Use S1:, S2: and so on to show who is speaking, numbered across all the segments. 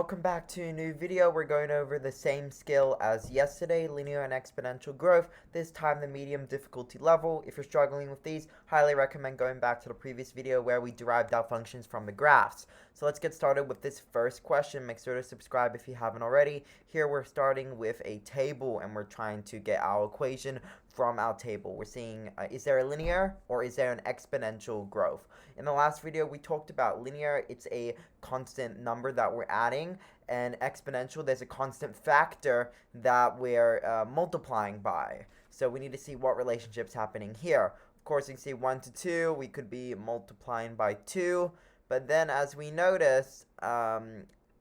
S1: welcome back to a new video. We're going over the same skill as yesterday, linear and exponential growth, this time the medium difficulty level. If you're struggling with these, highly recommend going back to the previous video where we derived out functions from the graphs. So let's get started with this first question. Make sure to subscribe if you haven't already. Here we're starting with a table and we're trying to get our equation from our table. We're seeing, is there a linear or is there an exponential growth? In the last video, we talked about linear. It's a constant number that we're adding, and exponential, there's a constant factor that we're multiplying by. So we need to see what relationship's happening here. Of course, you can see 1 to 2, we could be multiplying by 2, but then as we notice,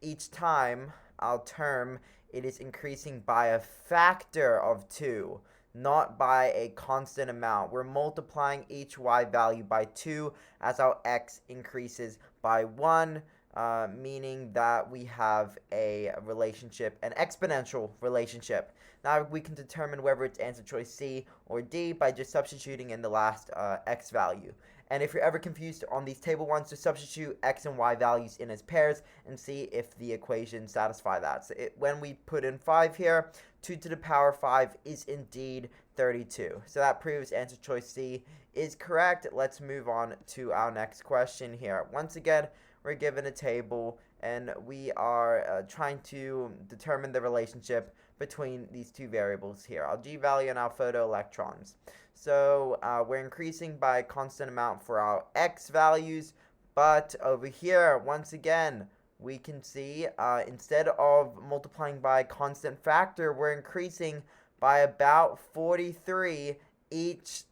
S1: each time our term, it is increasing by a factor of 2. Not by a constant amount. We're multiplying each y value by 2 as our x increases by 1, meaning that we have a relationship, an exponential relationship. Now we can determine whether it's answer choice C or D by just substituting in the last x value. And if you're ever confused on these table ones, just substitute x and y values in as pairs and see if the equations satisfy that. So when we put in 5 here, 2 to the power 5 is indeed 32. So that proves answer choice C is correct. Let's move on to our next question here. Once again, we're given a table and we are trying to determine the relationship between these two variables here, our g value and our photoelectrons. So we're increasing by a constant amount for our x values, but over here, once again, we can see instead of multiplying by a constant factor, we're increasing by about 43 each,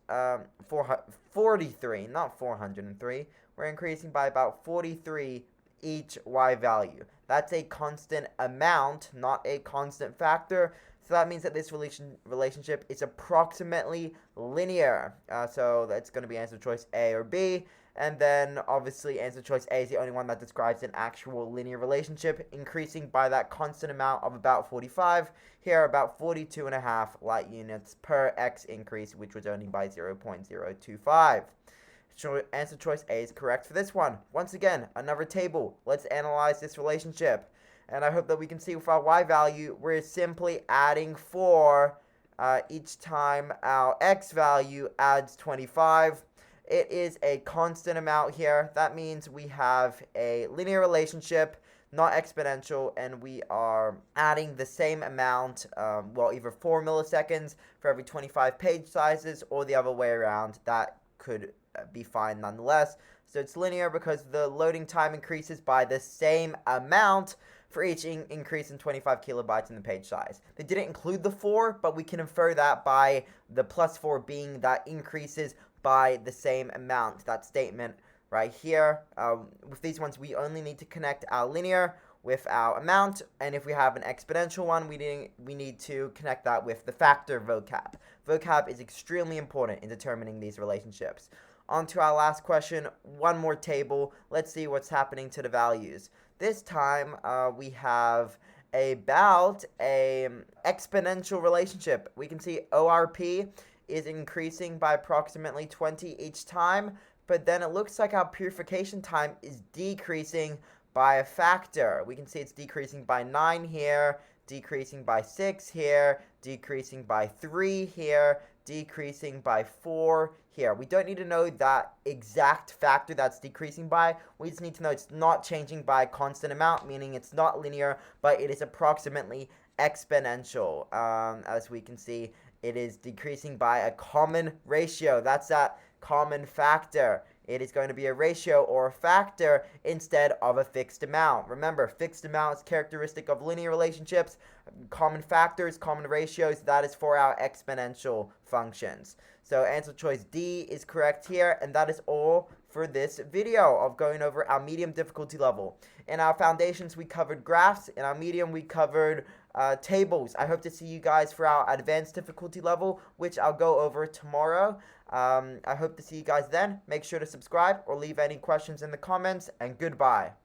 S1: 43, not 403. We're increasing by about 43 each y value. That's a constant amount, not a constant factor. So that means that this relationship is approximately linear. So that's going to be answer choice A or B. And then obviously answer choice A is the only one that describes an actual linear relationship, increasing by that constant amount of about 45. Here, about 42.5 light units per x increase, which was only by 0.025. So answer choice A is correct for this one. Once again, another table. Let's analyze this relationship. And I hope that we can see with our y value, we're simply adding 4 each time our x value adds 25. It is a constant amount here. That means we have a linear relationship, not exponential, and we are adding the same amount, well, either 4 milliseconds for every 25 page sizes or the other way around. That could be fine nonetheless. So it's linear because the loading time increases by the same amount for each increase in 25 kilobytes in the page size. They didn't include the 4, but we can infer that by the plus 4 being that increases by the same amount. That statement right here. With these ones, we only need to connect our linear with our amount, and if we have an exponential one, we need to connect that with the factor vocab. Vocab is extremely important in determining these relationships. On to our last question, one more table. Let's see what's happening to the values. This time, we have about a exponential relationship. We can see ORP is increasing by approximately 20 each time, but then it looks like our purification time is decreasing by a factor. We can see it's decreasing by 9 here, decreasing by 6 here, decreasing by 3 here, decreasing by 4 here. We don't need to know that exact factor that's decreasing by. We just need to know it's not changing by a constant amount, meaning it's not linear, but it is approximately exponential. As we can see, it is decreasing by a common ratio. That's that common factor. It is going to be a ratio or a factor instead of a fixed amount. Remember, fixed amount is characteristic of linear relationships. Common factors, common ratios, that is for our exponential functions. So answer choice D is correct here, and that is all for this video of going over our medium difficulty level. In our foundations, we covered graphs. In our medium, we covered tables. I hope to see you guys for our advanced difficulty level, which I'll go over tomorrow. I hope to see you guys then. Make sure to subscribe or leave any questions in the comments, and goodbye.